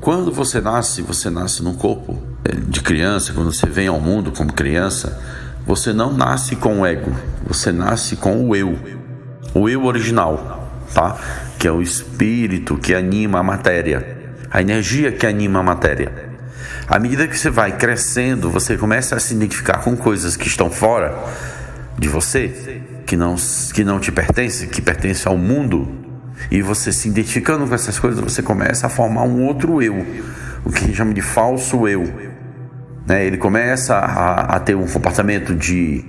Quando você nasce num corpo de criança. Quando você vem ao mundo como criança, você não nasce com o ego, você nasce com o eu original, tá? Que é o espírito que anima a matéria, a energia que anima a matéria. À medida que você vai crescendo, você começa a se identificar com coisas que estão fora de você, que não te pertencem, que pertencem ao mundo. E você se identificando com essas coisas, você começa a formar um outro eu, o que a gente chama de falso eu, né? Ele começa a ter um comportamento de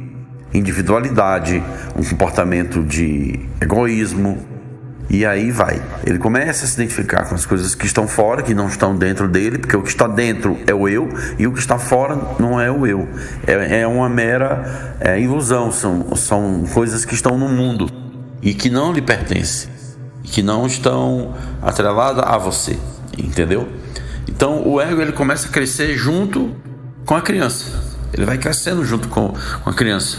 individualidade, um comportamento de egoísmo. E aí vai, ele começa a se identificar com as coisas que estão fora, que não estão dentro dele, porque o que está dentro é o eu, e o que está fora não é o eu. É uma mera ilusão, são coisas que estão no mundo e que não lhe pertencem, e que não estão atreladas a você, entendeu? Então o ego, ele começa a crescer junto com a criança, ele vai crescendo junto com a criança.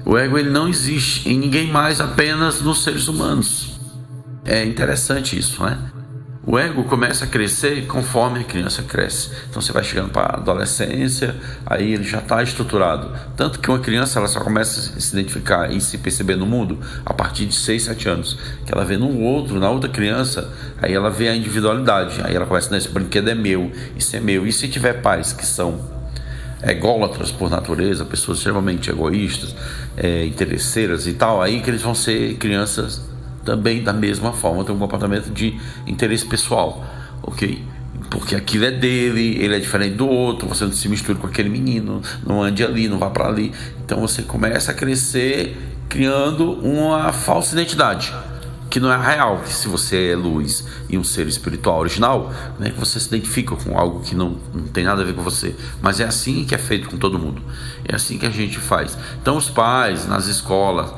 O ego, ele não existe em ninguém mais, apenas nos seres humanos. É interessante isso, né? O ego começa a crescer conforme a criança cresce. Então você vai chegando para a adolescência, aí ele já está estruturado. Tanto que uma criança, ela só começa a se identificar e se perceber no mundo a partir de 6, 7 anos. Que ela vê no outro, na outra criança, aí ela vê a individualidade. Aí ela começa, esse brinquedo é meu, isso é meu. E se tiver pais que são ególatras por natureza, pessoas extremamente egoístas, interesseiras e tal, aí que eles vão ser crianças também da mesma forma, tem um comportamento de interesse pessoal, ok? Porque aquilo é dele, ele é diferente do outro, você não se mistura com aquele menino, não ande ali, não vá para ali. Então você começa a crescer criando uma falsa identidade, que não é a real. Que se você é luz e um ser espiritual original, né, que você se identifica com algo que não tem nada a ver com você. Mas é assim que é feito com todo mundo, é assim que a gente faz. Então os pais, nas escolas,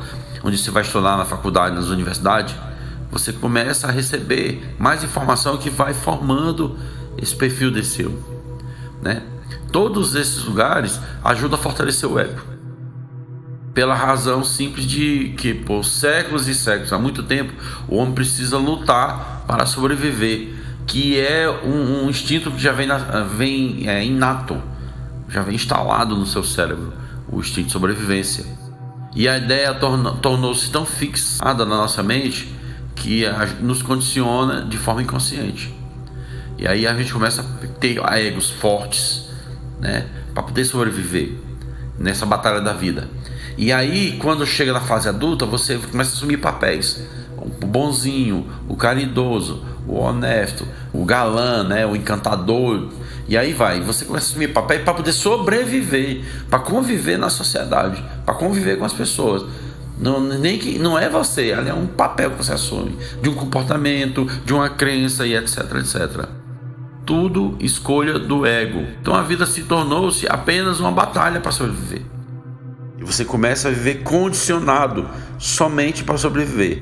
onde você vai estudar, na faculdade, nas universidades, você começa a receber mais informação que vai formando esse perfil desse eu, né? Todos esses lugares ajudam a fortalecer o ego, pela razão simples de que por séculos e séculos, há muito tempo, o homem precisa lutar para sobreviver, que é um instinto que já vem inato, já vem instalado no seu cérebro, o instinto de sobrevivência. E a ideia tornou-se tão fixada na nossa mente que nos condiciona de forma inconsciente. E aí a gente começa a ter egos fortes, né, para poder sobreviver nessa batalha da vida. E aí, quando chega na fase adulta, você começa a assumir papéis: o bonzinho, o caridoso, o honesto, o galã, né, o encantador. E aí você começa a assumir papéis para poder sobreviver, para conviver na sociedade, para conviver com as pessoas. Não é você, é um papel que você assume, de um comportamento, de uma crença e etc, etc. Tudo escolha do ego. Então a vida se tornou-se apenas uma batalha para sobreviver. E você começa a viver condicionado somente para sobreviver.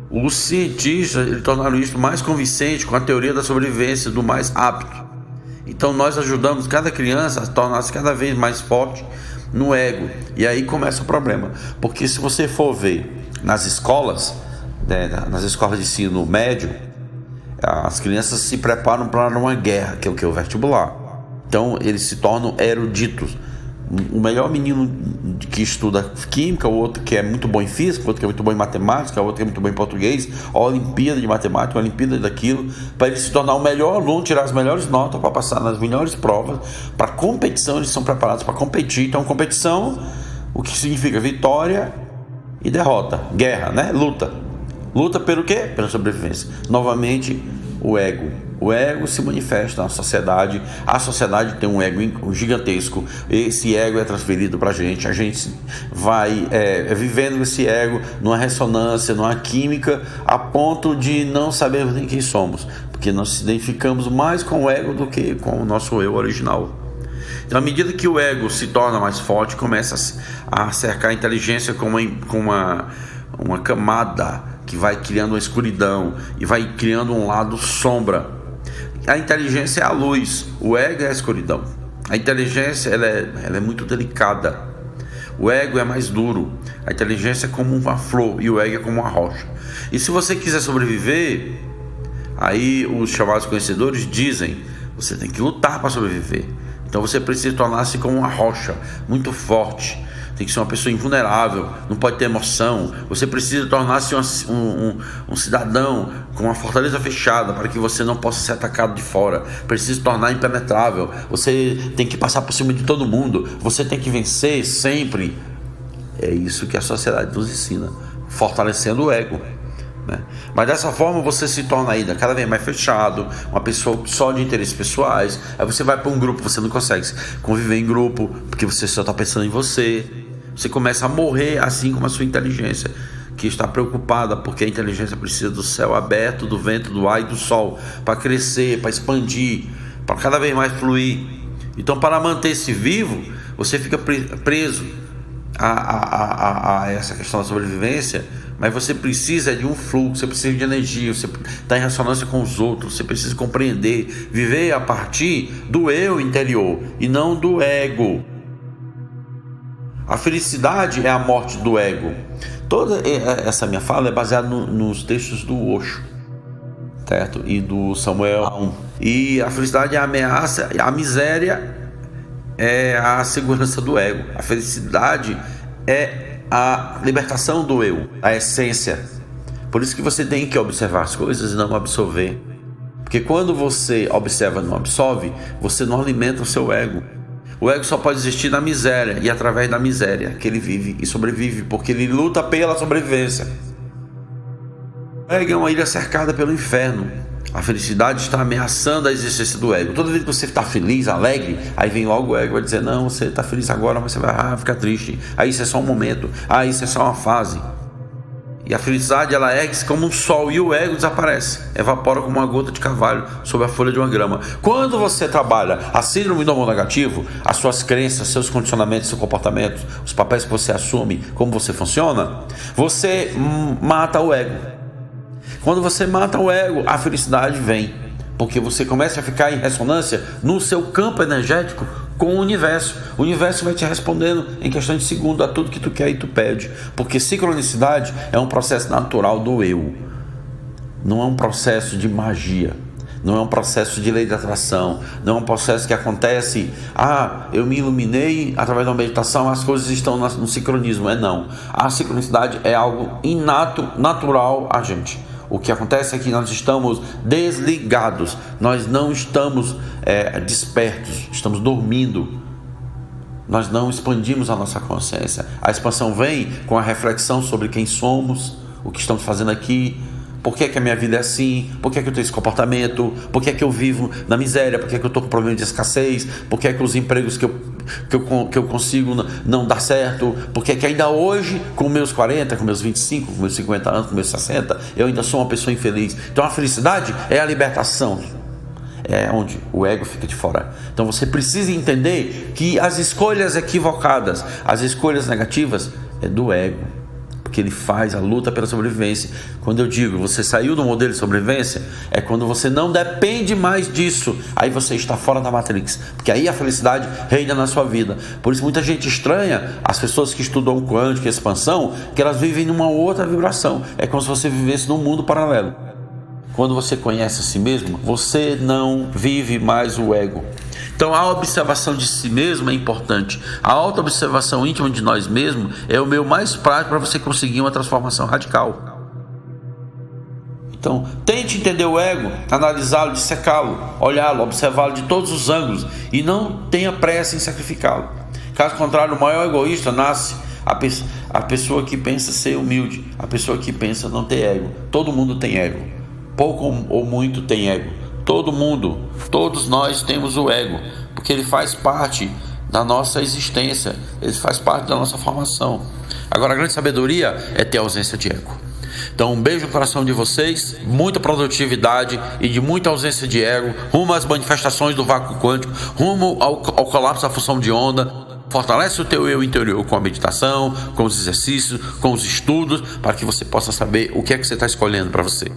Os cientistas tornaram isso mais convincente com a teoria da sobrevivência do mais apto. Então nós ajudamos cada criança a tornar-se cada vez mais forte no ego. E aí começa o problema. Porque se você for ver nas escolas, né, nas escolas de ensino médio, as crianças se preparam para uma guerra, que é o vestibular. Então eles se tornam eruditos. O melhor menino que estuda química, o outro que é muito bom em física, o outro que é muito bom em matemática, o outro que é muito bom em português, a Olimpíada de Matemática, a Olimpíada daquilo, para ele se tornar o melhor aluno, tirar as melhores notas para passar nas melhores provas. Para competição, eles são preparados para competir. Então competição, o que significa vitória e derrota, guerra, né? Luta pelo quê? Pela sobrevivência. Novamente, o ego se manifesta na sociedade. A sociedade tem um ego gigantesco. Esse ego é transferido para a gente vai vivendo esse ego numa ressonância, numa química, a ponto de não sabermos nem quem somos, porque nós nos identificamos mais com o ego do que com o nosso eu original. Então, à medida que o ego se torna mais forte, começa a cercar a inteligência com uma camada que vai criando uma escuridão e vai criando um lado sombra. A inteligência é a luz, o ego é a escuridão. A inteligência ela é muito delicada, o ego é mais duro. A inteligência é como uma flor e o ego é como uma rocha. E se você quiser sobreviver, Aí os chamados conhecedores dizem: você tem que lutar para sobreviver. Então você precisa tornar-se como uma rocha, muito forte. Tem que ser uma pessoa invulnerável, não pode ter emoção. Você precisa tornar-se um cidadão com uma fortaleza fechada para que você não possa ser atacado de fora. Precisa se tornar impenetrável. Você tem que passar por cima de todo mundo. Você tem que vencer sempre. É isso que a sociedade nos ensina, fortalecendo o ego, né? Mas dessa forma você se torna ainda cada vez mais fechado, uma pessoa só de interesses pessoais. Aí você vai para um grupo, você não consegue conviver em grupo porque você só está pensando em você. Você começa a morrer, assim como a sua inteligência, que está preocupada porque a inteligência precisa do céu aberto, do vento, do ar e do sol para crescer, para expandir, para cada vez mais fluir. Então, para manter-se vivo, você fica preso a essa questão da sobrevivência, mas você precisa de um fluxo, você precisa de energia, você está em ressonância com os outros, você precisa compreender, viver a partir do eu interior e não do ego. A felicidade é a morte do ego. Toda essa minha fala é baseada nos textos do Osho, certo? E do Samuel Aum. E a felicidade é a ameaça, a miséria é a segurança do ego. A felicidade é a libertação do eu, a essência. Por isso que você tem que observar as coisas e não absorver. Porque quando você observa e não absorve, você não alimenta o seu ego. O ego só pode existir na miséria e através da miséria que ele vive e sobrevive, porque ele luta pela sobrevivência. O ego é uma ilha cercada pelo inferno. A felicidade está ameaçando a existência do ego. Toda vez que você está feliz, alegre, aí vem logo o ego e vai dizer: não, você está feliz agora, mas você vai ficar triste. Aí isso é só um momento, isso é só uma fase. E a felicidade, ela ergue-se como um sol e o ego desaparece, evapora como uma gota de carvalho sobre a folha de uma grama. Quando você trabalha a síndrome do amor negativo, as suas crenças, seus condicionamentos, seus comportamentos, os papéis que você assume, como você funciona, você mata o ego. Quando você mata o ego, a felicidade vem, porque você começa a ficar em ressonância no seu campo energético com o universo. O universo vai te respondendo em questão de segundo a tudo que tu quer e tu pede, porque sincronicidade é um processo natural do eu, não é um processo de magia, não é um processo de lei da atração, não é um processo que acontece: eu me iluminei através da meditação, as coisas estão no sincronismo. Não, a sincronicidade é algo inato, natural a gente. O que acontece é que nós estamos desligados, nós não estamos despertos, estamos dormindo. Nós não expandimos a nossa consciência. A expansão vem com a reflexão sobre quem somos, o que estamos fazendo aqui, por que a minha vida é assim, por que eu tenho esse comportamento, por que eu vivo na miséria, por que eu estou com problema de escassez, por que os empregos que eu consigo não dá certo, porque que ainda hoje, com meus 40, com meus 25, com meus 50 anos, com meus 60, eu ainda sou uma pessoa infeliz. Então a felicidade é a libertação, é onde o ego fica de fora. Então você precisa entender que as escolhas equivocadas, as escolhas negativas, é do ego, porque ele faz a luta pela sobrevivência. Quando eu digo você saiu do modelo de sobrevivência, é quando você não depende mais disso. Aí você está fora da Matrix, porque aí a felicidade reina na sua vida. Por isso muita gente estranha as pessoas que estudam quântico e expansão, que elas vivem numa outra vibração. É como se você vivesse num mundo paralelo. Quando você conhece a si mesmo, você não vive mais o ego. Então a observação de si mesmo é importante. A autoobservação íntima de nós mesmos é o meio mais prático para você conseguir uma transformação radical. Então tente entender o ego, analisá-lo, dissecá-lo, olhá-lo, observá-lo de todos os ângulos e não tenha pressa em sacrificá-lo. Caso contrário, o maior egoísta nasce a pessoa que pensa ser humilde, a pessoa que pensa não ter ego. Todo mundo tem ego, pouco ou muito tem ego. Todo mundo, todos nós temos o ego, porque ele faz parte da nossa existência, ele faz parte da nossa formação. Agora, a grande sabedoria é ter ausência de ego. Então, um beijo no coração de vocês, muita produtividade e de muita ausência de ego, rumo às manifestações do vácuo quântico, rumo ao colapso da função de onda. Fortalece o teu eu interior com a meditação, com os exercícios, com os estudos, para que você possa saber o que é que você está escolhendo para você.